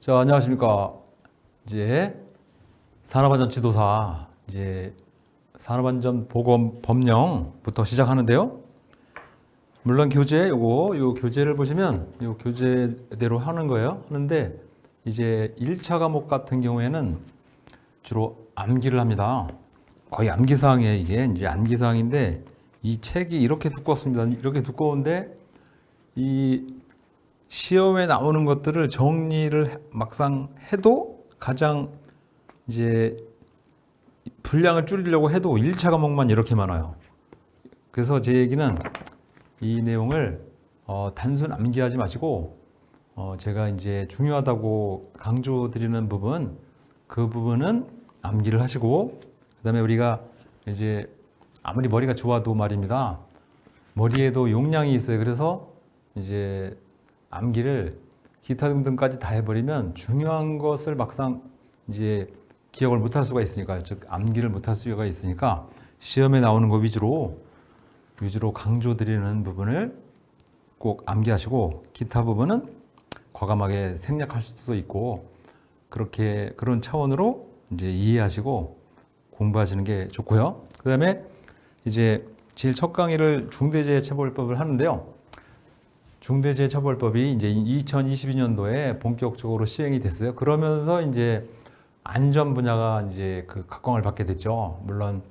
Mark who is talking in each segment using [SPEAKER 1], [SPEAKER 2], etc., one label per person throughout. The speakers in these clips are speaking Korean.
[SPEAKER 1] 자, 안녕하십니까. 이제 산업안전 지도사, 이제 산업안전 보건 법령부터 시작하는데요. 물론 요 교재를 보시면 요 교재대로 하는 거예요. 하는데 이제 1차 과목 같은 경우에는 주로 암기를 합니다. 거의 암기사항이에요. 이게 이제 암기사항인데 이 책이 이렇게 두껍습니다. 이렇게 두꺼운데 이 시험에 나오는 것들을 정리를 막상 해도 가장 이제 분량을 줄이려고 해도 1차 과목만 이렇게 많아요. 그래서 제 얘기는 이 내용을 단순 암기하지 마시고 제가 이제 중요하다고 강조드리는 부분, 그 부분은 암기를 하시고, 그다음에 우리가 이제 아무리 머리가 좋아도 말입니다. 머리에도 용량이 있어요. 그래서 이제 암기를 기타 등등까지 다 해버리면 중요한 것을 막상 이제 기억을 못할 수가 있으니까, 즉 암기를 못할 수가 있으니까 시험에 나오는 거 위주로 강조드리는 부분을 꼭 암기하시고, 기타 부분은 과감하게 생략할 수도 있고, 그런 차원으로 이제 이해하시고 공부하시는 게 좋고요. 그다음에 이제 제일 첫 강의를 중대재해처벌법을 하는데요. 중대재해처벌법이 이제 2022년도에 본격적으로 시행이 됐어요. 그러면서 이제 안전 분야가 이제 그 각광을 받게 됐죠. 물론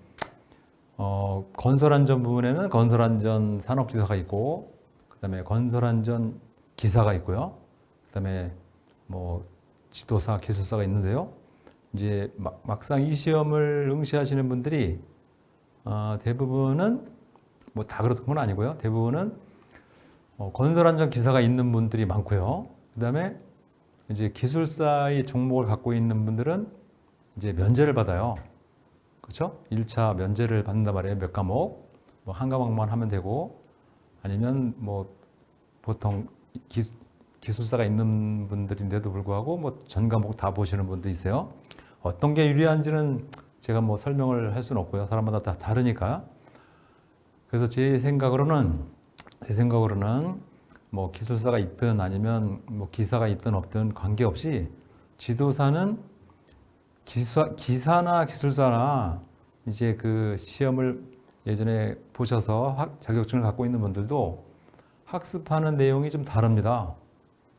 [SPEAKER 1] 건설안전 부분에는 건설안전 산업지도사가 있고, 그다음에 건설안전 기사가 있고요. 그다음에 뭐 지도사, 기술사가 있는데요. 이제 막상 이 시험을 응시하시는 분들이 대부분은 뭐 다 그렇던 건 아니고요. 대부분은 건설안전 기사가 있는 분들이 많고요. 그다음에 이제 기술사의 종목을 갖고 있는 분들은 이제 면제를 받아요. 그렇죠? 1차 면제를 받는단 말이에요. 몇 과목, 뭐 한 과목만 하면 되고, 아니면 뭐 보통 기술사가 있는 분들인데도 불구하고 뭐 전 과목 다 보시는 분도 있어요. 어떤 게 유리한지는 제가 뭐 설명을 할 수는 없고요. 사람마다 다 다르니까. 그래서 제 생각으로는 뭐 기술사가 있든 아니면 뭐 기사가 있든 없든 관계없이 지도사는 기사나 기술사나 이제 그 시험을 예전에 보셔서 자격증을 갖고 있는 분들도 학습하는 내용이 좀 다릅니다.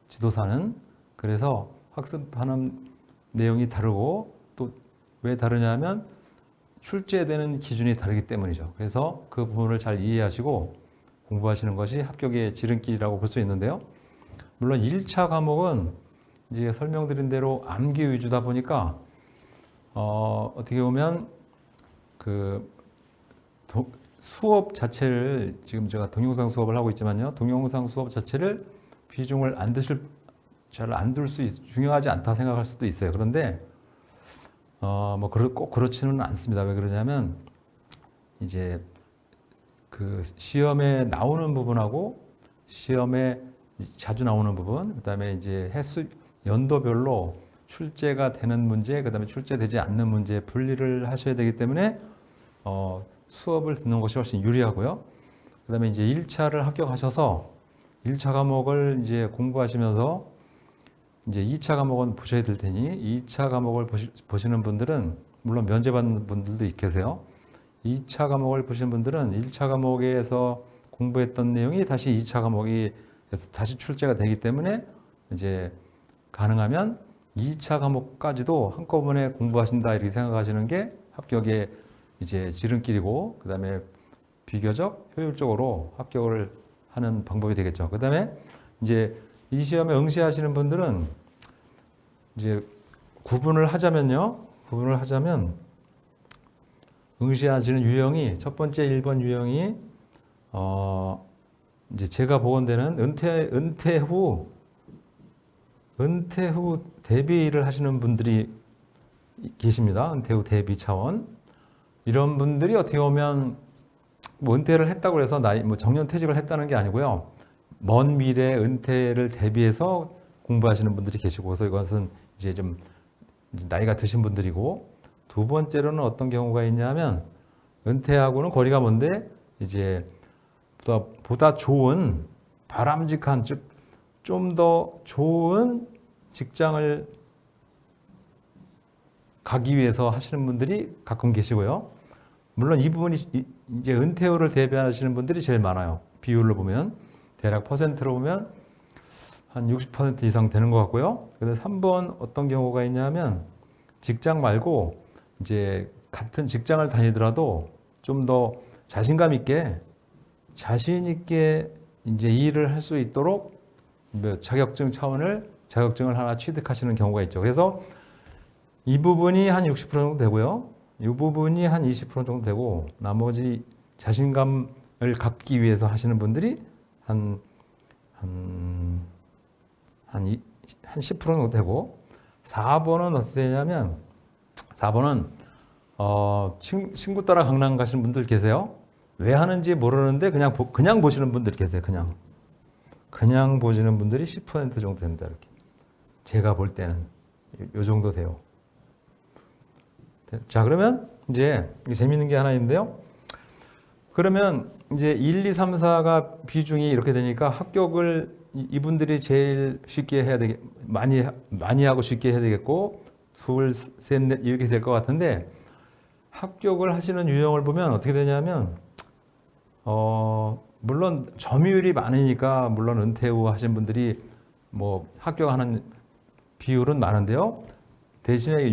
[SPEAKER 1] 지도사는. 그래서 학습하는 내용이 다르고, 또 왜 다르냐면 출제되는 기준이 다르기 때문이죠. 그래서 그 부분을 잘 이해하시고 공부하시는 것이 합격의 지름길이라고 볼 수 있는데요. 물론 1차 과목은 이제 설명드린 대로 암기 위주다 보니까 어떻게 보면 그 수업 자체를, 지금 제가 동영상 수업을 하고 있지만요, 동영상 수업 자체를 비중을 잘 안 둘 중요하지 않다 생각할 수도 있어요. 그런데 뭐 꼭 그렇지는 않습니다. 왜 그러냐면 이제 그 시험에 나오는 부분하고 시험에 자주 나오는 부분, 그다음에 이제 연도별로 출제가 되는 문제, 그다음에 출제되지 않는 문제 분리를 하셔야 되기 때문에 수업을 듣는 것이 훨씬 유리하고요. 그다음에 이제 1차를 합격하셔서 1차 과목을 이제 공부하시면서 이제 2차 과목은 보셔야 될 테니, 2차 과목을 보시는 분들은 물론 면제받는 분들도 계세요. 2차 과목을 보시는 분들은 1차 과목에서 공부했던 내용이 다시 2차 과목이 다시 출제가 되기 때문에 이제 가능하면 2차 과목까지도 한꺼번에 공부하신다 이렇게 생각하시는 게 합격의 이제 지름길이고, 그다음에 비교적 효율적으로 합격을 하는 방법이 되겠죠. 그다음에 이제 이 시험에 응시하시는 분들은 이제 구분을 하자면 응시하시는 유형이, 첫 번째 1번 유형이 이제 제가 보건대는 은퇴 후 대비를 하시는 분들이 계십니다. 은퇴 후 대비 차원. 이런 분들이 어떻게 보면 뭐 은퇴를 했다고 해서 뭐 정년퇴직을 했다는 게 아니고요. 먼 미래 은퇴를 대비해서 공부하시는 분들이 계시고, 그래서 이것은 이제 좀 나이가 드신 분들이고, 두 번째로는 어떤 경우가 있냐면 은퇴하고는 거리가 먼데 이제 보다 좋은 바람직한, 즉 좀 더 좋은 직장을 가기 위해서 하시는 분들이 가끔 계시고요. 물론 이 부분이 이제 은퇴 후를 대비하시는 분들이 제일 많아요. 비율로 보면 대략 퍼센트로 보면 한 60% 이상 되는 것 같고요. 그래서 3번 어떤 경우가 있냐면 직장 말고 이제 같은 직장을 다니더라도 좀 더 자신감 있게 자신 있게 이제 일을 할 수 있도록 자격증을 하나 취득하시는 경우가 있죠. 그래서 이 부분이 한 60% 정도 되고요. 이 부분이 한 20% 정도 되고 나머지 자신감을 갖기 위해서 하시는 분들이 한 10% 정도 되고 4번은 어떻게 되냐면 4번은 친구 따라 강남 가시는 분들 계세요. 왜 하는지 모르는데 그냥 보시는 분들 계세요. 그냥 보시는 분들이 10% 정도 됩니다. 이렇게 제가 볼 때는 요 정도 돼요. 자, 그러면 이제 재밌는 게 하나 있는데요. 그러면 이제 1, 2, 3, 4가 비중이 이렇게 되니까 합격을 이분들이 제일 쉽게 해야 되겠, 많이 하고 쉽게 해야 되겠고, 둘, 셋, 넷 이렇게 될 것 같은데, 합격을 하시는 유형을 보면 어떻게 되냐면, 물론 점유율이 많으니까, 물론 은퇴 후 하신 분들이 뭐 합격하는 비율은 많은데요. 대신에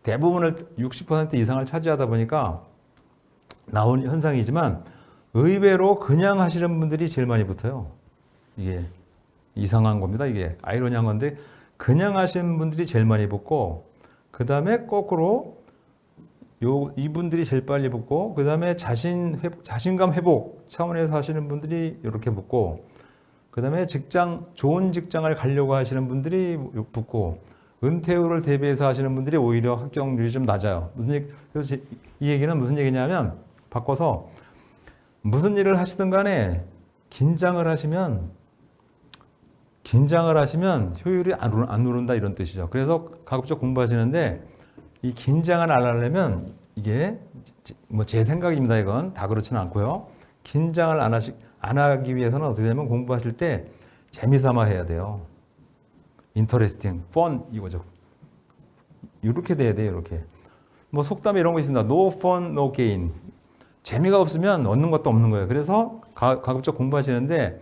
[SPEAKER 1] 대부분을 60% 이상을 차지하다 보니까 나온 현상이지만 의외로 그냥 하시는 분들이 제일 많이 붙어요. 이게 이상한 겁니다. 이게 아이러니한 건데 그냥 하시는 분들이 제일 많이 붙고 그 다음에 거꾸로 이분들이 제일 빨리 붙고 그 다음에 자신감 회복 차원에서 하시는 분들이 이렇게 붙고 그 다음에 좋은 직장을 가려고 하시는 분들이 붙고 은퇴 후를 대비해서 하시는 분들이 오히려 합격률이 좀 낮아요. 그래서 이 얘기는 무슨 얘기냐면 바꿔서 무슨 일을 하시든 간에 긴장을 하시면 효율이 안 오른다 이런 뜻이죠. 그래서 가급적 공부하시는데 이 긴장을 안 하려면 이게 뭐 제 생각입니다. 이건 다 그렇지는 않고요. 긴장을 안 하기 위해서는 어떻게 되면 공부하실 때 재미삼아 해야 돼요. interesting, fun 이거죠. 이렇게 돼야 돼요. 이렇게. 뭐 속담에 이런 거 있습니다. No fun, no gain. 재미가 없으면 얻는 것도 없는 거예요. 그래서 가급적 공부하시는데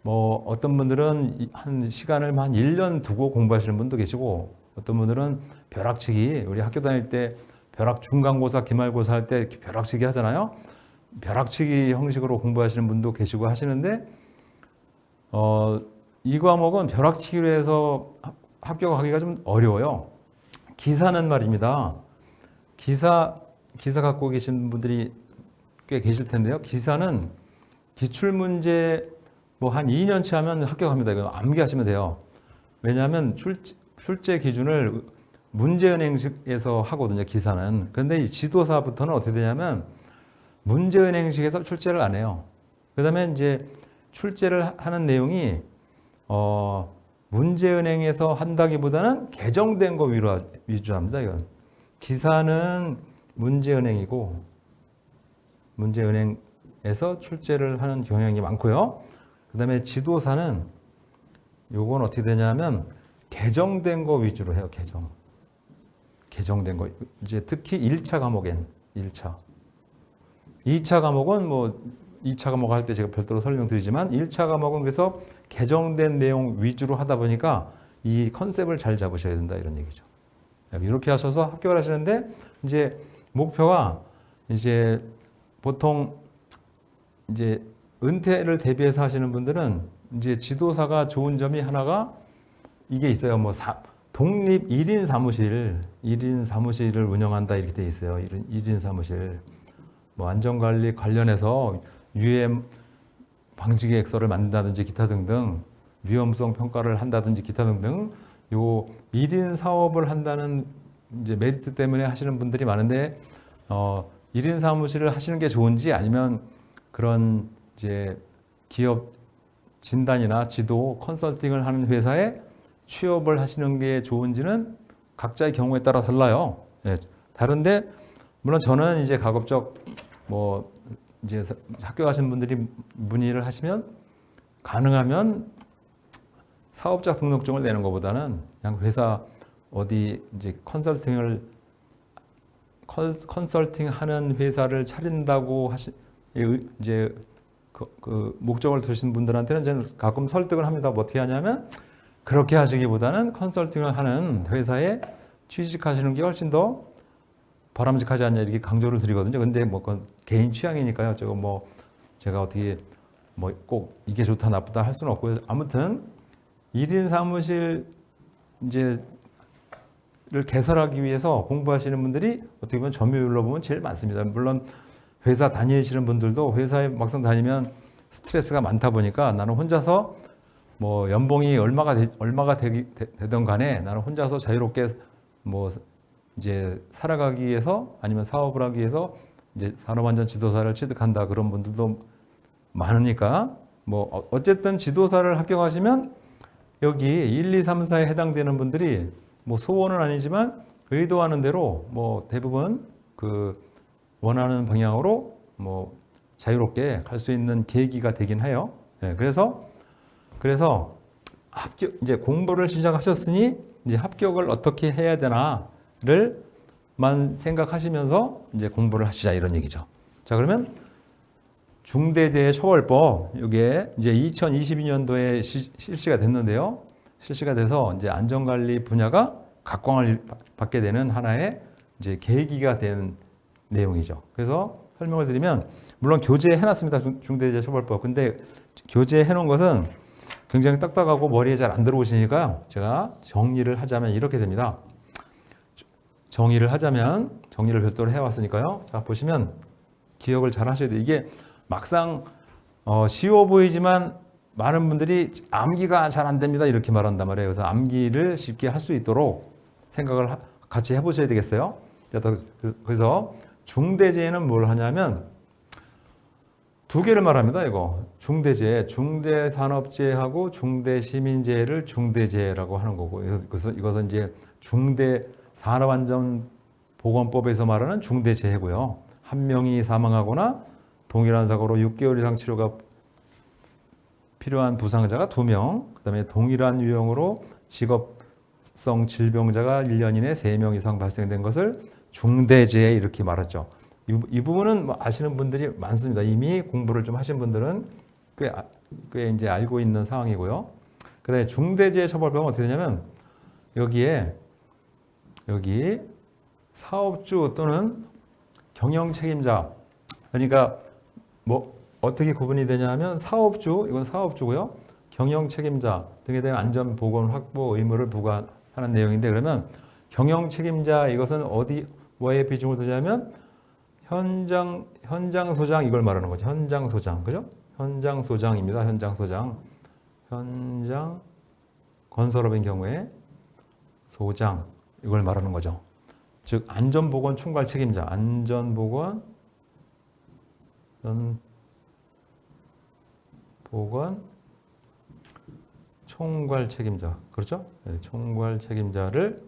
[SPEAKER 1] 뭐 어떤 분들은 한 시간을 한 1년 두고 공부하시는 분도 계시고 어떤 분들은 벼락치기 우리 학교 다닐 때 벼락 중간고사 기말고사 할 때 벼락치기 하잖아요. 벼락치기 형식으로 공부하시는 분도 계시고 하시는데 이 과목은 벼락치기로 해서 합격하기가 좀 어려워요. 기사는 말입니다. 기사 갖고 계신 분들이 꽤 계실 텐데요. 기사는 기출문제 뭐 한 2년치 하면 합격합니다. 이거 암기하시면 돼요. 왜냐하면 출제 기준을 문제은행식에서 하거든요. 기사는. 그런데 이 지도사부터는 어떻게 되냐면 문제은행식에서 출제를 안 해요. 그 다음에 이제 출제를 하는 내용이 문제은행에서 한다기보다는 개정된 거 위주합니다. 이건. 기사는 문제은행이고 문제은행에서 출제를 하는 경향이 많고요. 그 다음에 지도사는 요건 어떻게 되냐면 개정된 거 위주로 해요. 개정된 거. 이제 특히 1차 과목엔 1차. 2차 과목은 뭐 2차 과목 할 때 제가 별도로 설명드리지만 1차 과목은 그래서 개정된 내용 위주로 하다 보니까 이 컨셉을 잘 잡으셔야 된다 이런 얘기죠. 이렇게 하셔서 합격을 하시는데 이제 목표가 이제 보통 이제 은퇴를 대비해서 하시는 분들은 이제 지도사가 좋은 점이 하나가 이게 있어요. 뭐 독립 1인 사무실을 운영한다 이렇게 돼 있어요. 1인 사무실. 뭐 안전관리 관련해서 유해 방지 계획서를 만든다든지 기타 등등 위험성 평가를 한다든지 기타 등등 요 1인 사업을 한다는 이제 메리트 때문에 하시는 분들이 많은데 1인 사무실을 하시는 게 좋은지 아니면 그런 이제 기업 진단이나 지도 컨설팅을 하는 회사에 취업을 하시는 게 좋은지는 각자의 경우에 따라 달라요. 예, 다른데 물론 저는 이제 가급적 뭐 이제 학교 가신 분들이 문의를 하시면 가능하면 사업자 등록증을 내는 것보다는 그냥 회사 어디 이제 컨설팅 하는 회사를 차린다고 이제 그 목적을 두신 분들한테는 저는 가끔 설득을 합니다. 뭐 어떻게 하냐면 그렇게 하시기보다는 컨설팅을 하는 회사에 취직하시는 게 훨씬 더 바람직하지 않냐 이렇게 강조를 드리거든요. 근데 뭐 그건 개인 취향이니까요. 저거 뭐 제가 어떻게 뭐 꼭 이게 좋다 나쁘다 할 수는 없고요. 아무튼 1인 사무실 이제 를 개설하기 위해서 공부하시는 분들이 어떻게 보면 점유율로 보면 제일 많습니다. 물론 회사 다니시는 분들도 회사에 막상 다니면 스트레스가 많다 보니까 나는 혼자서 뭐 연봉이 얼마가 되던 간에 나는 혼자서 자유롭게 뭐 이제 살아가기 위해서 아니면 사업을 하기 위해서 이제 산업안전 지도사를 취득한다 그런 분들도 많으니까 뭐 어쨌든 지도사를 합격하시면 여기 1, 2, 3, 4에 해당되는 분들이 뭐 소원은 아니지만 의도하는 대로 뭐 대부분 그 원하는 방향으로 뭐 자유롭게 갈 수 있는 계기가 되긴 해요. 네, 그래서 합격 이제 공부를 시작하셨으니 이제 합격을 어떻게 해야 되나를만 생각하시면서 이제 공부를 하시자 이런 얘기죠. 자, 그러면 중대재해처벌법 이게 이제 2022년도에 실시가 됐는데요. 실시가 돼서 이제 안전관리 분야가 각광을 받게 되는 하나의 이제 계기가 된 내용이죠. 그래서 설명을 드리면 물론 교재에 해놨습니다. 중대재해처벌법. 근데 교재에 해놓은 것은 굉장히 딱딱하고 머리에 잘 안 들어오시니까요. 제가 정리를 하자면 이렇게 됩니다. 정리를 별도로 해왔으니까요. 자, 보시면 기억을 잘 하셔야 돼요. 이게 막상 쉬워 보이지만 많은 분들이 암기가 잘 안 됩니다. 이렇게 말한단 말이에요. 그래서 암기를 쉽게 할 수 있도록 생각을 같이 해보셔야 되겠어요. 그래서 중대재해는 뭘 하냐면 두 개를 말합니다. 이거 중대재해, 중대산업재해하고 중대시민재해를 중대재해라고 하는 거고, 그래서 이것은 이제 중대산업안전보건법에서 말하는 중대재해고요. 한 명이 사망하거나 동일한 사고로 6개월 이상 치료가 필요한 부상자가 2명, 그다음에 동일한 유형으로 직업성 질병자가 1년 이내 3명 이상 발생된 것을 중대재해 이렇게 말하죠. 이 부분은 뭐 아시는 분들이 많습니다. 이미 공부를 좀 하신 분들은 꽤 이제 알고 있는 상황이고요. 그다음에 중대재해처벌법은 어떻게 되냐면 여기 사업주 또는 경영 책임자, 그러니까 뭐 어떻게 구분이 되냐면 사업주, 이건 사업주고요. 경영 책임자 등에 대한 안전 보건 확보 의무를 부과하는 내용인데, 그러면 경영 책임자 이것은 뭐에 비중을 두냐면 현장 소장 이걸 말하는 거죠. 현장 소장. 그죠? 현장 소장입니다. 현장 소장. 현장 건설업인 경우에 소장 이걸 말하는 거죠. 즉 안전보건 총괄 책임자, 안전보건 총괄 책임자, 그렇죠? 네, 총괄 책임자를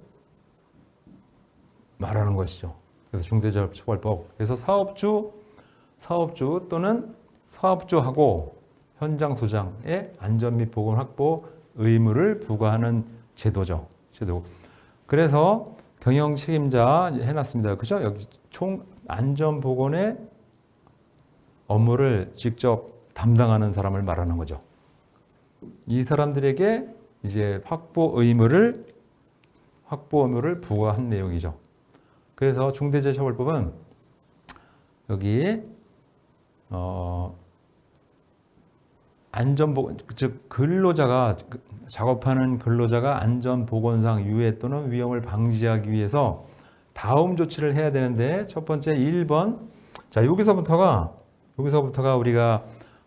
[SPEAKER 1] 말하는 것이죠. 그래서 중대재해처벌법. 그래서 사업주 또는 사업주하고 현장 소장의 안전 및 보건 확보 의무를 부과하는 제도죠. 그래서 경영 책임자 해놨습니다. 그죠? 여기 총 안전 보건의 업무를 직접 담당하는 사람을 말하는 거죠. 이 사람들에게 이제 확보 의무를 부과한 내용이죠. 그래서 중대재해처벌법은 여기 안전보건, 즉 근로자가 작업하는 근로자가 안전보건상 유해 또는 위험을 방지하기 위해서 다음 조치를 해야 되는데, 첫 번째 1번, 자 여기서부터가 우리가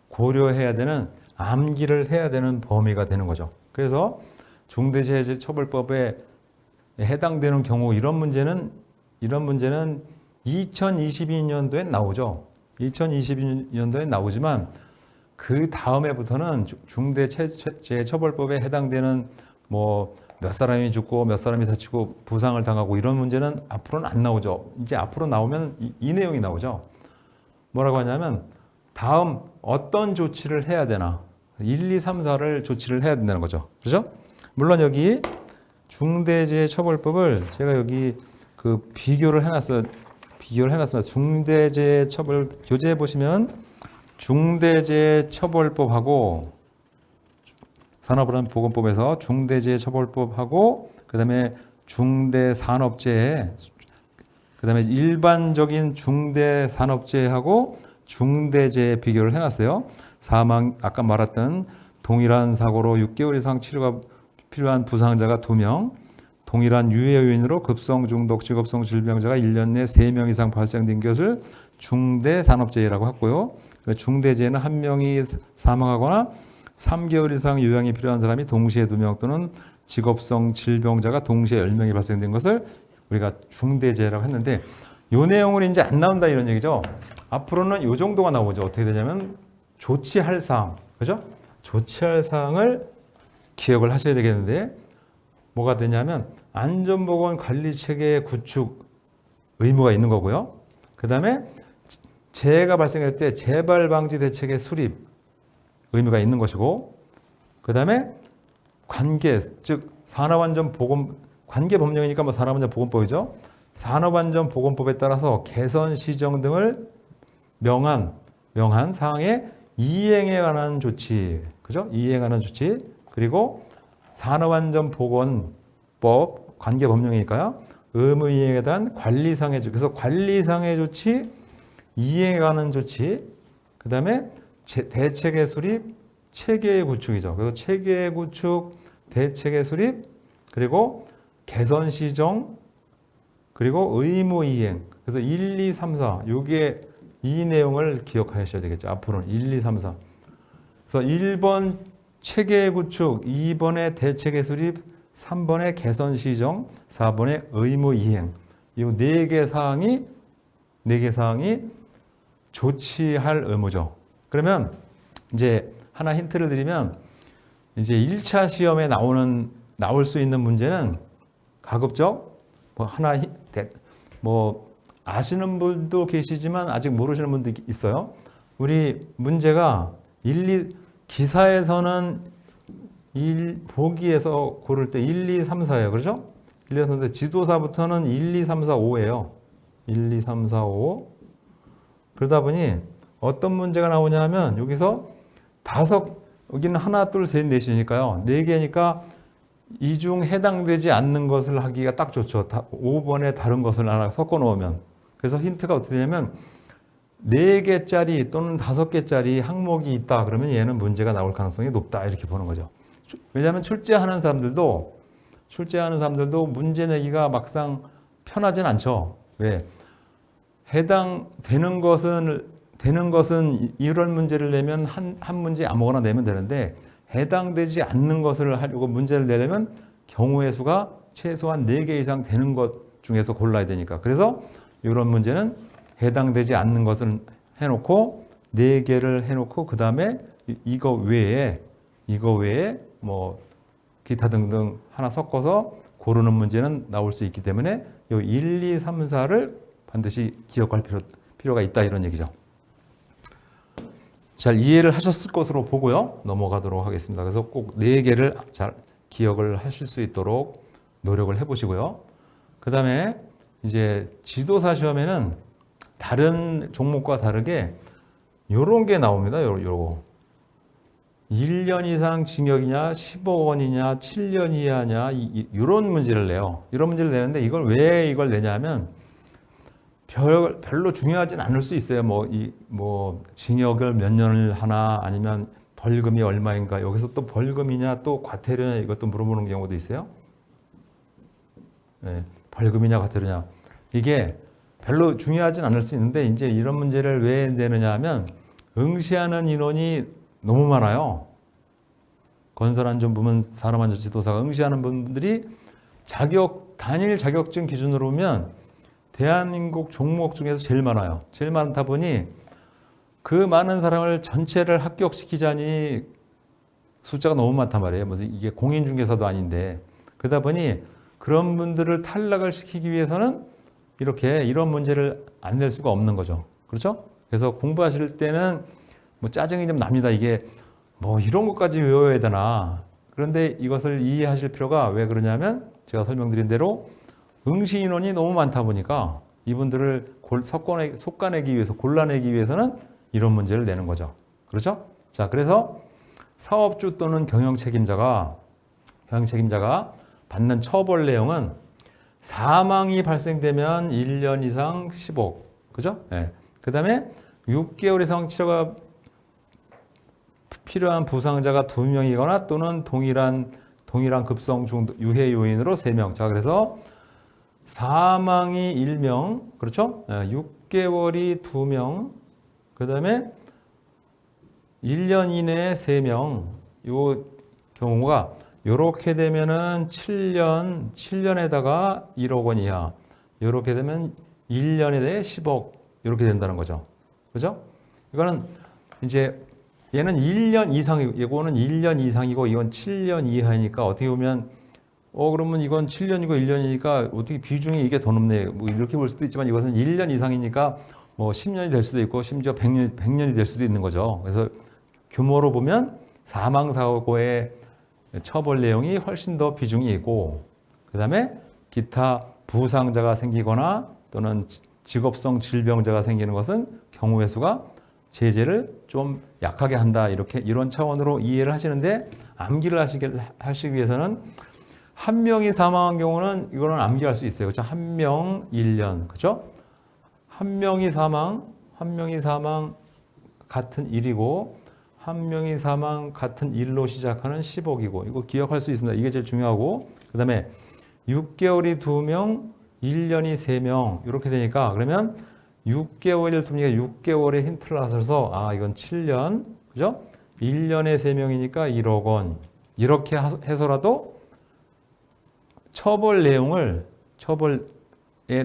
[SPEAKER 1] 고려해야 되는, 암기를 해야 되는 범위가 되는 거죠. 그래서 중대재해처벌법에 해당되는 경우 이런 문제는 2022년도에 나오죠. 2022년도에 나오지만 그 다음 해부터는 중대재해처벌법에 해당되는 뭐 몇 사람이 죽고 몇 사람이 다치고 부상을 당하고 이런 문제는 앞으로는 안 나오죠. 이제 앞으로 나오면 이 내용이 나오죠. 뭐라고 하냐면 다음 어떤 조치를 해야 되나, 1, 2, 3, 4를 조치를 해야 된다는 거죠. 그죠? 물론 여기 중대재해처벌법을 제가 여기 그 비교를 해놨습니다. 중대재해처벌 교재에 보시면 중대재해처벌법하고 산업보건법에서 중대재해처벌법하고 그다음에 중대산업재해, 그다음에 일반적인 중대산업재해하고 중대재해 비교를 해놨어요. 사망, 아까 말했던 동일한 사고로 6개월 이상 치료가 필요한 부상자가 2명, 동일한 유해 요인으로 급성 중독, 직업성 질병자가 1년 내 3명 이상 발생된 것을 중대산업재해라고 했고요. 중대재해는 1명이 사망하거나 3개월 이상 요양이 필요한 사람이 동시에 2명 또는 직업성 질병자가 동시에 10명이 발생된 것을 우리가 중대재해라고 했는데, 이 내용은 이제 안 나온다 이런 얘기죠. 앞으로는 이 정도가 나오죠. 어떻게 되냐면 조치할 사항, 그죠? 조치할 사항을 기억을 하셔야 되겠는데, 뭐가 되냐면 안전보건 관리체계 구축 의무가 있는 거고요. 그 다음에 재해가 발생할 때 재발방지 대책의 수립 의무가 있는 것이고, 그 다음에 관계, 즉 산업안전보건, 관계법령이니까 뭐 산업안전보건법이죠. 산업안전보건법에 따라서 개선 시정 등을 명한 사항의 이행에 관한 조치, 그죠? 이행에 관한 조치, 그리고 산업안전보건법 관계법령이니까요. 의무 이행에 대한 관리상의 조치, 그래서 관리상의 조치, 이행에 관한 조치, 그 다음에 대책의 수립, 체계의 구축이죠. 그래서 체계의 구축, 대책의 수립, 그리고 개선 시정, 그리고 의무 이행. 그래서 1, 2, 3, 4. 요게 이 내용을 기억하셔야 되겠죠. 앞으로는 1, 2, 3, 4. 그래서 1번 체계 구축, 2번의 대책의 수립, 3번의 개선 시정, 4번의 의무 이행. 이 4개 사항이 조치할 의무죠. 그러면 이제 하나 힌트를 드리면, 이제 1차 시험에 나올 수 있는 문제는 가급적 아시는 분도 계시지만 아직 모르시는 분도 있어요. 우리 문제가 기사에서는 보기에서 고를 때 1, 2, 3, 4예요. 그렇죠? 1, 2, 3, 4. 지도사부터는 1, 2, 3, 4, 5예요. 1, 2, 3, 4, 5. 그러다 보니 어떤 문제가 나오냐면 여기서 여기는 하나, 둘, 셋, 넷이니까요. 4개니까 이 중 해당되지 않는 것을 하기가 딱 좋죠. 5번에 다른 것을 하나 섞어 놓으면. 그래서 힌트가 어떻게 되냐면 4개짜리 또는 5개짜리 항목이 있다. 그러면 얘는 문제가 나올 가능성이 높다. 이렇게 보는 거죠. 왜냐하면 출제하는 사람들도 문제 내기가 막상 편하진 않죠. 왜? 해당되는 것은 이런 문제를 내면 한 문제 아무거나 내면 되는데, 해당되지 않는 것을 하려고 문제를 내려면 경우의 수가 최소한 4개 이상 되는 것 중에서 골라야 되니까. 그래서 이런 문제는 해당되지 않는 것을 해놓고 4개를 해놓고 그 다음에 이거 외에 뭐 기타 등등 하나 섞어서 고르는 문제는 나올 수 있기 때문에 이 1, 2, 3, 4를 반드시 기억할 필요가 있다 이런 얘기죠. 잘 이해를 하셨을 것으로 보고요. 넘어가도록 하겠습니다. 그래서 꼭 4개를 잘 기억을 하실 수 있도록 노력을 해보시고요. 그 다음에 이제 지도사 시험에는 다른 종목과 다르게 요런 게 나옵니다. 요거. 1년 이상 징역이냐, 10억 원이냐, 7년 이하냐, 이런 문제를 내요. 이런 문제를 내는데 왜 이걸 내냐면 별로 중요하진 않을 수 있어요. 징역을 몇 년을 하나, 아니면 벌금이 얼마인가. 여기서 또 벌금이냐, 또 과태료냐, 이것도 물어보는 경우도 있어요. 네, 벌금이냐, 과태료냐. 이게 별로 중요하진 않을 수 있는데, 이제 이런 문제를 왜 내느냐 하면, 응시하는 인원이 너무 많아요. 건설안전부문 산업안전지도사가 응시하는 분들이 단일 자격증 기준으로 보면 대한민국 종목 중에서 제일 많아요. 제일 많다 보니 그 많은 사람을 전체를 합격시키자니 숫자가 너무 많단 말이에요. 이게 공인중개사도 아닌데. 그러다 보니 그런 분들을 탈락을 시키기 위해서는 이런 문제를 안 낼 수가 없는 거죠. 그렇죠? 그래서 공부하실 때는 짜증이 좀 납니다. 이게 뭐 이런 것까지 외워야 되나? 그런데 이것을 이해하실 필요가 왜 그러냐면 제가 설명드린 대로 응시 인원이 너무 많다 보니까 이분들을 솎아내기 위해서 골라내기 위해서는 이런 문제를 내는 거죠. 그렇죠? 자, 그래서 사업주 또는 경영 책임자가 받는 처벌 내용은 사망이 발생되면 1년 이상 10억. 그죠? 네. 그 다음에 6개월 이상 치료가 필요한 부상자가 2명이거나 또는 동일한 급성 유해 요인으로 3명. 자, 그래서 사망이 1명, 그렇죠? 6개월이 2명, 그 다음에 1년 이내에 3명. 요 경우가 요렇게 되면은 7년에다가 1억 원 이하. 요렇게 되면 1년에 대해 10억. 이렇게 된다는 거죠. 그죠? 이거는 이제 얘는 1년 이상이고, 이거는 1년 이상이고, 이건 7년 이하니까 어떻게 보면, 그러면 이건 7년이고 1년이니까 어떻게 비중이 이게 더 높네. 뭐 이렇게 볼 수도 있지만 이것은 1년 이상이니까 뭐 10년이 될 수도 있고, 심지어 100년이 될 수도 있는 거죠. 그래서 규모로 보면 사망사고의 처벌 내용이 훨씬 더 비중이 있고, 그 다음에 기타 부상자가 생기거나 또는 직업성 질병자가 생기는 것은 경우의 수가 제재를 좀 약하게 한다. 이런 차원으로 이해를 하시는데, 암기를 하시기 위해서는 한 명이 사망한 경우는 이거는 암기할 수 있어요. 그렇죠? 한 명 1년. 그렇죠? 한 명이 사망 같은 일이고, 한 명이 사망 같은 일로 시작하는 10억이고, 이거 기억할 수 있습니다. 이게 제일 중요하고, 그 다음에 6개월이 2명, 1년이 3명, 이렇게 되니까, 그러면 6개월을 두니까 6개월에 힌트를 하셔서, 이건 7년, 그죠? 1년에 3명이니까 1억 원. 이렇게 해서라도 처벌의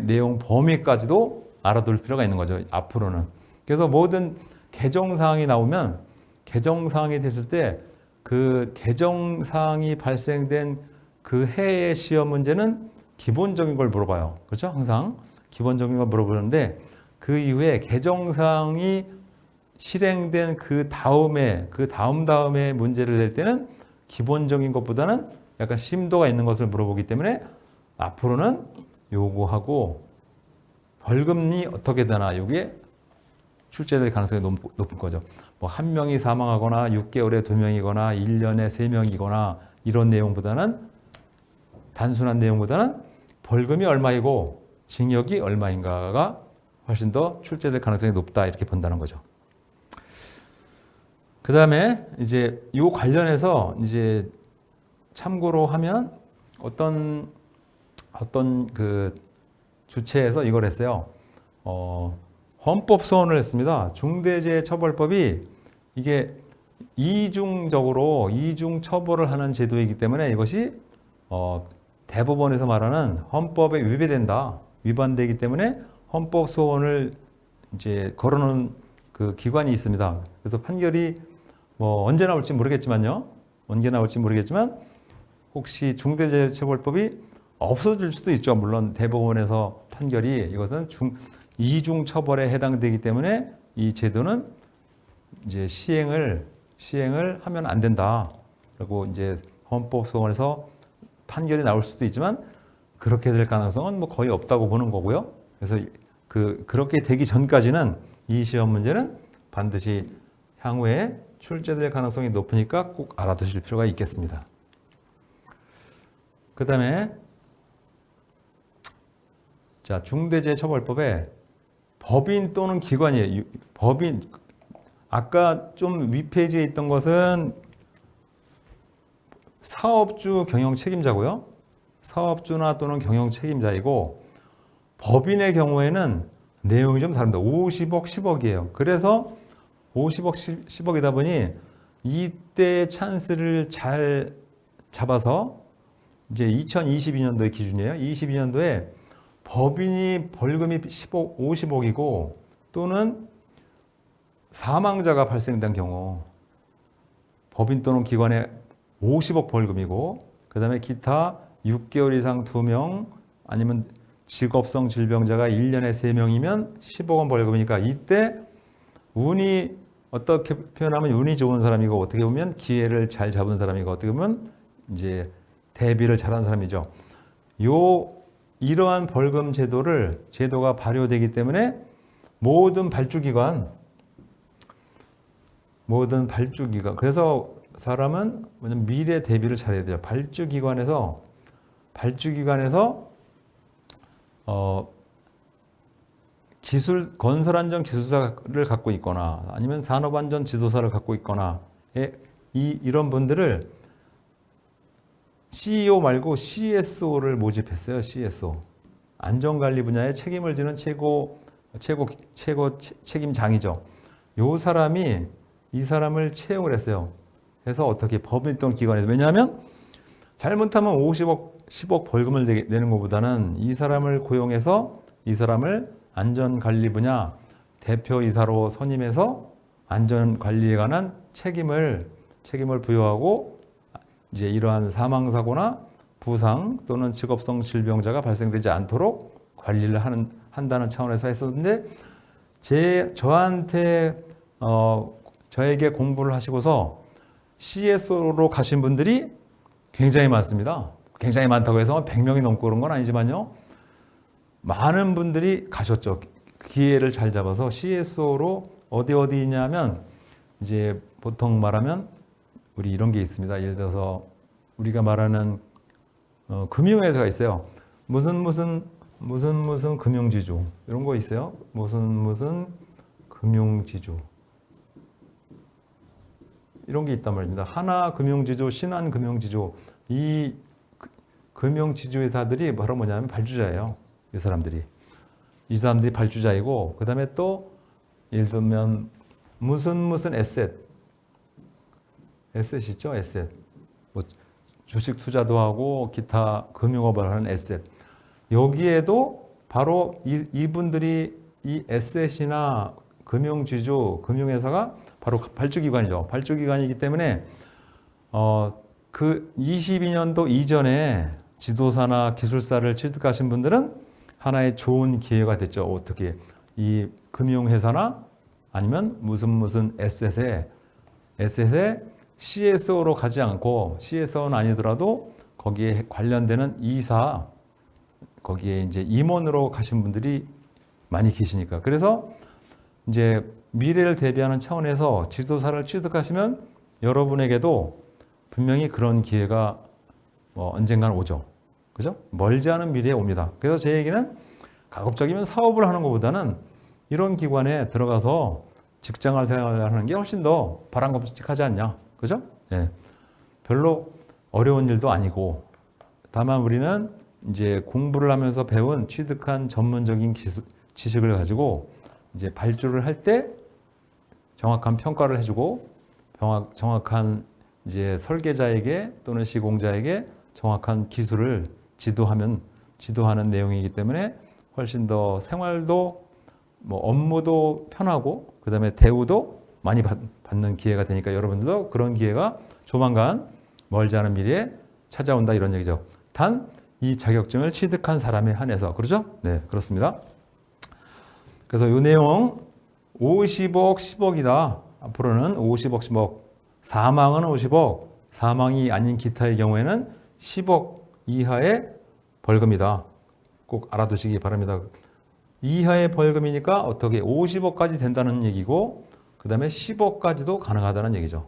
[SPEAKER 1] 내용 범위까지도 알아둘 필요가 있는 거죠. 앞으로는. 그래서 모든 개정사항이 나오면, 개정사항이 됐을 때 그 개정사항이 발생된 그 해의 시험 문제는 기본적인 걸 물어봐요. 그렇죠? 항상 기본적인 걸 물어보는데, 그 이후에 개정사항이 실행된 그 다음에 문제를 낼 때는 기본적인 것보다는 약간 심도가 있는 것을 물어보기 때문에 앞으로는 요거하고 벌금이 어떻게 되나, 이게 출제될 가능성이 높은 거죠. 뭐 한 명이 사망하거나 6개월에 2명이거나 1년에 3명이거나 이런 내용보다는, 단순한 내용보다는 벌금이 얼마이고 징역이 얼마인가가 훨씬 더 출제될 가능성이 높다, 이렇게 본다는 거죠. 그 다음에 이제 이 관련해서 이제 참고로 하면 어떤 그 주체에서 이걸 했어요. 헌법 소원을 했습니다. 중대재해처벌법이 이게 이중 처벌을 하는 제도이기 때문에 이것이 대법원에서 말하는 헌법에 위반되기 때문에 헌법 소원을 이제 걸어놓은 그 기관이 있습니다. 그래서 판결이 뭐 언제 나올지 모르겠지만 혹시 중대재해처벌법이 없어질 수도 있죠. 물론 대법원에서 판결이 이것은 이중 처벌에 해당되기 때문에 이 제도는 이제 시행을 하면 안 된다. 그리고 이제 헌법소원에서 판결이 나올 수도 있지만 그렇게 될 가능성은 뭐 거의 없다고 보는 거고요. 그래서 그렇게 되기 전까지는 이 시험 문제는 반드시 향후에 출제될 가능성이 높으니까 꼭 알아두실 필요가 있겠습니다. 그 다음에 자, 중대재해처벌법에 법인 또는 기관이에요. 법인, 아까 좀 윗페이지에 있던 것은 사업주 경영 책임자고요. 사업주나 또는 경영 책임자이고, 법인의 경우에는 내용이 좀 다릅니다. 50억, 10억이에요. 그래서 50억, 10억이다 보니 이때 찬스를 잘 잡아서 이제 2022년도의 기준이에요. 22년도에 법인이 벌금이 10억, 50억이고 또는 사망자가 발생된 경우 법인 또는 기관에 50억 벌금이고, 그 다음에 기타 6개월 이상 2명 아니면 직업성 질병자가 1년에 3명이면 10억 원 벌금이니까 이때 운이 어떻게 표현하면 운이 좋은 사람이고 어떻게 보면 기회를 잘 잡은 사람이고 어떻게 보면 이제 대비를 잘한 사람이죠. 이러한 벌금 제도가 발효되기 때문에 모든 발주기관 그래서 사람은 미래 대비를 잘해야 돼요. 발주기관에서 건설안전 기술사를 갖고 있거나 아니면 산업안전 지도사를 갖고 있거나 이런 분들을 CEO 말고 CSO를 모집했어요. CSO. 안전관리 분야에 책임을 지는 최고 책임장이죠. 이 사람을 채용을 했어요. 그래서 어떻게 법인 있던 기관에서 왜냐하면 잘못하면 10억 벌금을 내는 것보다는 이 사람을 고용해서 이 사람을 안전관리 분야 대표이사로 선임해서 안전관리에 관한 책임을 부여하고 이제 이러한 사망사고나 부상 또는 직업성 질병자가 발생되지 않도록 관리를 한다는 차원에서 했었는데 저에게 공부를 하시고서 CSO로 가신 분들이 굉장히 많습니다. 굉장히 많다고 해서 100명이 넘고 그런 건 아니지만요. 많은 분들이 가셨죠. 기회를 잘 잡아서 CSO로 어디 있냐면 이제 보통 말하면 우리 이런 게 있습니다. 예를 들어서 우리가 말하는 금융회사가 있어요. 무슨 금융지주 이런 거 있어요. 무슨 금융지주 이런 게 있단 말입니다. 하나금융지주, 신한금융지주 이 금융지주 회사들이 바로 뭐냐면 발주자예요. 이 사람들이 발주자이고 그 다음에 또 예를 들면 무슨 에셋 있죠. 에셋 뭐 주식 투자도 하고 기타 금융업을 하는 에셋 여기에도 바로 이분들이 이 에셋이나 금융지주 금융회사가 바로 발주기관이죠. 발주기관이기 때문에 그 22년도 이전에 지도사나 기술사를 취득하신 분들은 하나의 좋은 기회가 됐죠. 어떻게 이 금융회사나 아니면 무슨 에셋에 CSO로 가지 않고 CSO는 아니더라도 거기에 관련되는 이사 거기에 이제 임원으로 가신 분들이 많이 계시니까 그래서 이제 미래를 대비하는 차원에서 지도사를 취득하시면 여러분에게도 분명히 그런 기회가 언젠가는 오죠. 그죠? 멀지 않은 미래에 옵니다. 그래서 제 얘기는 가급적이면 사업을 하는 것보다는 이런 기관에 들어가서 직장을 생활하는 게 훨씬 더 바람직하지 않냐. 그죠? 예. 별로 어려운 일도 아니고 다만 우리는 이제 공부를 하면서 취득한 전문적인 지식을 가지고 이제 발주를 할 때 정확한 평가를 해주고 정확한 이제 설계자에게 또는 시공자에게 정확한 기술을 지도하는 내용이기 때문에 훨씬 더 생활도 업무도 편하고 그다음에 대우도 많이 받는 기회가 되니까 여러분들도 그런 기회가 조만간 멀지 않은 미래에 찾아온다 이런 얘기죠. 단 이 자격증을 취득한 사람에 한해서 그렇죠? 네, 그렇습니다. 그래서 이 내용 50억, 10억이다. 앞으로는 50억, 10억. 사망은 50억, 사망이 아닌 기타의 경우에는 10억 이하의 벌금이다. 꼭 알아두시기 바랍니다. 이하의 벌금이니까 어떻게 50억까지 된다는 얘기고 그 다음에 10억까지도 가능하다는 얘기죠.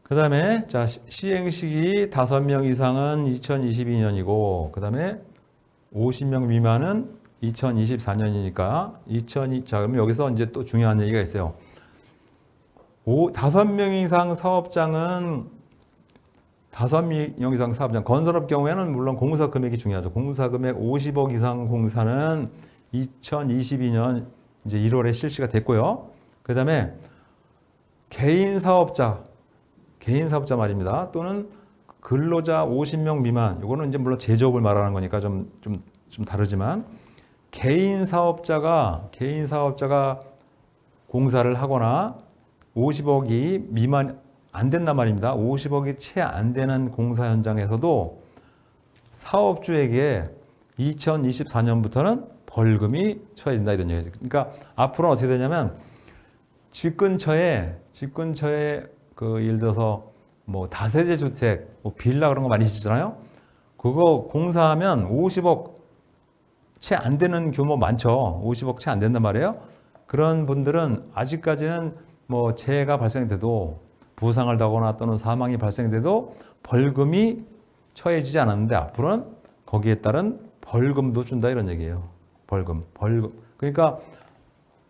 [SPEAKER 1] 그 다음에 자 시행시기 5명 이상은 2022년이고 그 다음에 50명 미만은 2024년이니까 자 그럼 여기서 이제 또 중요한 얘기가 있어요. 5명 이상 사업장 건설업 경우에는 물론 공사 금액이 중요하죠. 공사 금액 50억 이상 공사는 2022년 이제 1월에 실시가 됐고요. 그 다음에 개인 사업자 말입니다. 또는 근로자 50명 미만. 이거는 이제 물론 제조업을 말하는 거니까 좀 다르지만 개인 사업자가 공사를 하거나 50억이 미만 안 된단 말입니다. 50억이 채 안 되는 공사 현장에서도 사업주에게 2024년부터는 벌금이 처해진다 이런 얘기죠. 그러니까 앞으로는 어떻게 되냐면 집 근처에 그 예를 들어서 뭐 다세대 주택, 뭐 빌라 그런 거 많이 짓잖아요. 그거 공사하면 50억 채 안 되는 규모 많죠. 50억 채 안 된단 말이에요. 그런 분들은 아직까지는 뭐 재해가 발생돼도 부상을 당하거나 또는 사망이 발생돼도 벌금이 처해지지 않았는데 앞으로는 거기에 따른 벌금도 준다 이런 얘기예요. 벌금. 그러니까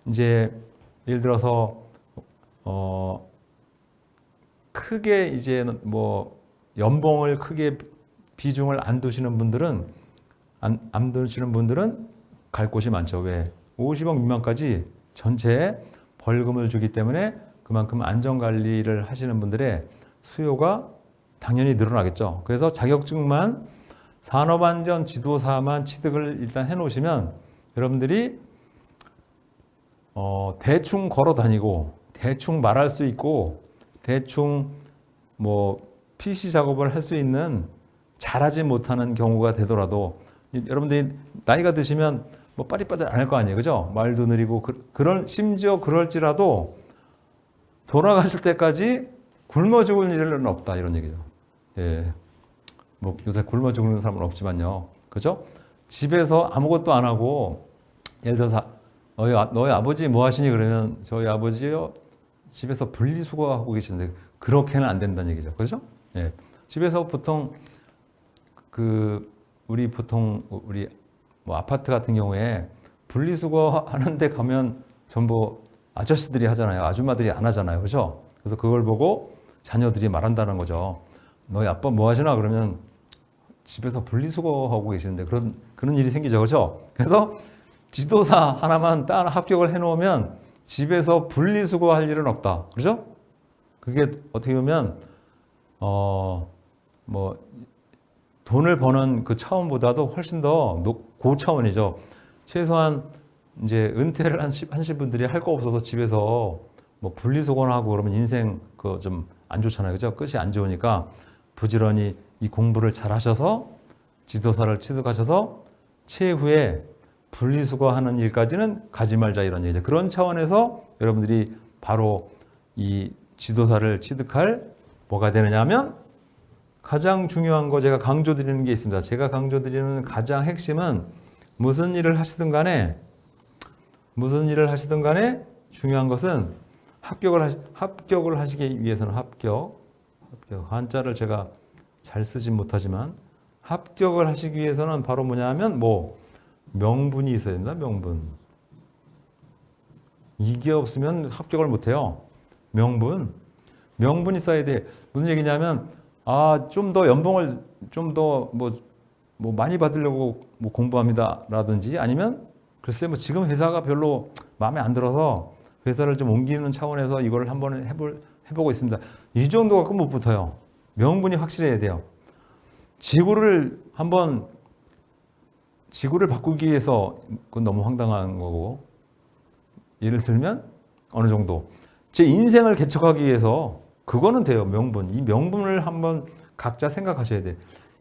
[SPEAKER 1] 이제 예를 들어서 크게 이제는 뭐 연봉을 크게 비중을 안 두시는 분들은 안 두시는 분들은 갈 곳이 많죠. 왜? 50억 미만까지 전체에 벌금을 주기 때문에 그만큼 안전관리를 하시는 분들의 수요가 당연히 늘어나겠죠. 그래서 자격증만 산업안전 지도사만 취득을 일단 해놓으시면 여러분들이 대충 걸어 다니고 대충 말할 수 있고 대충 뭐 PC 작업을 할 수 있는 잘하지 못하는 경우가 되더라도 여러분들이 나이가 드시면 뭐 빠릿빠릿 안 할 거 아니에요. 그죠? 말도 느리고 그런 심지어 그럴지라도 돌아가실 때까지 굶어 죽을 일은 없다 이런 얘기죠. 예. 뭐 요새 굶어 죽는 사람은 없지만요. 그죠? 집에서 아무것도 안 하고 예를 들어서 너희 아버지 뭐 하시니 그러면 저희 아버지요 집에서 분리수거하고 계시는데 그렇게는 안 된다는 얘기죠. 그죠? 예. 집에서 보통 우리 뭐 아파트 같은 경우에 분리수거 하는데 가면 전부 아저씨들이 하잖아요. 아줌마들이 안 하잖아요. 그죠? 그래서 그걸 보고 자녀들이 말한다는 거죠. 너희 아빠 뭐 하시나 그러면 집에서 분리수거하고 계시는데 그런 일이 생기죠. 그죠? 그래서 지도사 하나만 딱 합격을 해놓으면 집에서 분리수거할 일은 없다. 그죠? 그게 어떻게 보면 뭐 돈을 버는 그 차원보다도 훨씬 더 고차원이죠. 최소한 이제 은퇴를 하신 분들이 할 거 없어서 집에서 뭐 분리수거하고 그러면 인생 그 좀 안 좋잖아요. 그죠? 끝이 안 좋으니까 부지런히 이 공부를 잘 하셔서 지도사를 취득하셔서 최후에 분리수거하는 일까지는 가지 말자 이런 얘기죠. 그런 차원에서 여러분들이 바로 이 지도사를 취득할 뭐가 되느냐 하면 가장 중요한 거 제가 강조드리는 게 있습니다. 제가 강조드리는 가장 핵심은 무슨 일을 하시든 간에 중요한 것은 합격을 하시기 위해서는 합격. 한자를 제가 잘 쓰진 못하지만 합격을 하시기 위해서는 바로 뭐냐 하면 뭐 명분이 있어야 된다. 이게 없으면 합격을 못 해요. 명분이 있어야 돼. 무슨 얘기냐면 좀 더 연봉을 좀 더 뭐 많이 받으려고 뭐 공부합니다라든지 아니면 글쎄 뭐 지금 회사가 별로 마음에 안 들어서 회사를 좀 옮기는 차원에서 이걸 한번 해보고 있습니다. 이 정도 갖고 못 붙어요. 명분이 확실해야 돼요. 지구를 바꾸기 위해서 그건 너무 황당한 거고 예를 들면 어느 정도 제 인생을 개척하기 위해서 그거는 돼요. 이 명분을 한번 각자 생각하셔야 돼요.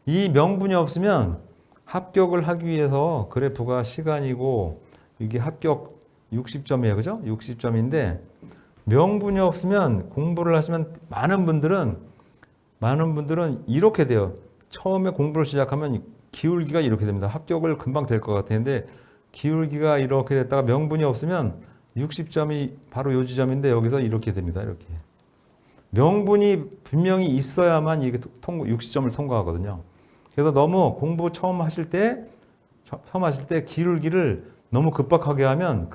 [SPEAKER 1] 이 명분이 없으면 합격을 하기 위해서 그래프가 시간이고 이게 합격 60점이에요. 그죠? 60점인데 명분이 없으면 공부를 하시면 많은 분들은 이렇게 돼요. 처음에 공부를 시작하면 기울기가 이렇게 됩니다. 합격을 금방 될 것 같았는데 기울기가 이렇게 됐다가 명분이 없으면 60점이 바로 요 지점인데 여기서 이렇게 됩니다. 이렇게. 명분이 분명히 있어야만 이게 60점을 통과하거든요. 그래서 너무 공부 처음 하실 때 기울기를 너무 급박하게 하면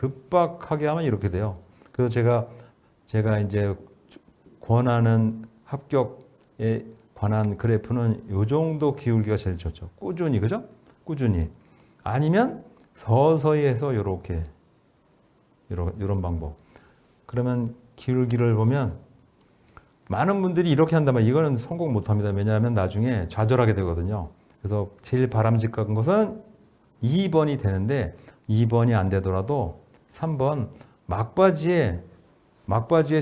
[SPEAKER 1] 이렇게 돼요. 그래서 제가 이제 권하는 합격에 관한 그래프는 요 정도 기울기가 제일 좋죠. 꾸준히, 그죠? 꾸준히. 아니면 서서히 해서 이런 방법. 그러면 기울기를 보면 많은 분들이 이렇게 한다면 이거는 성공 못 합니다. 왜냐하면 나중에 좌절하게 되거든요. 그래서 제일 바람직한 것은 2번이 되는데 2번이 안 되더라도 3번 막바지에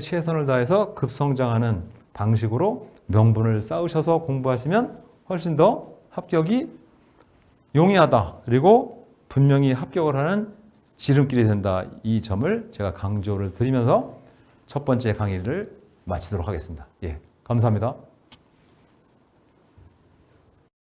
[SPEAKER 1] 최선을 다해서 급성장하는 방식으로 명분을 쌓으셔서 공부하시면 훨씬 더 합격이 용이하다. 그리고 분명히 합격을 하는 지름길이 된다. 이 점을 제가 강조를 드리면서 첫 번째 강의를 마치도록 하겠습니다. 예, 감사합니다.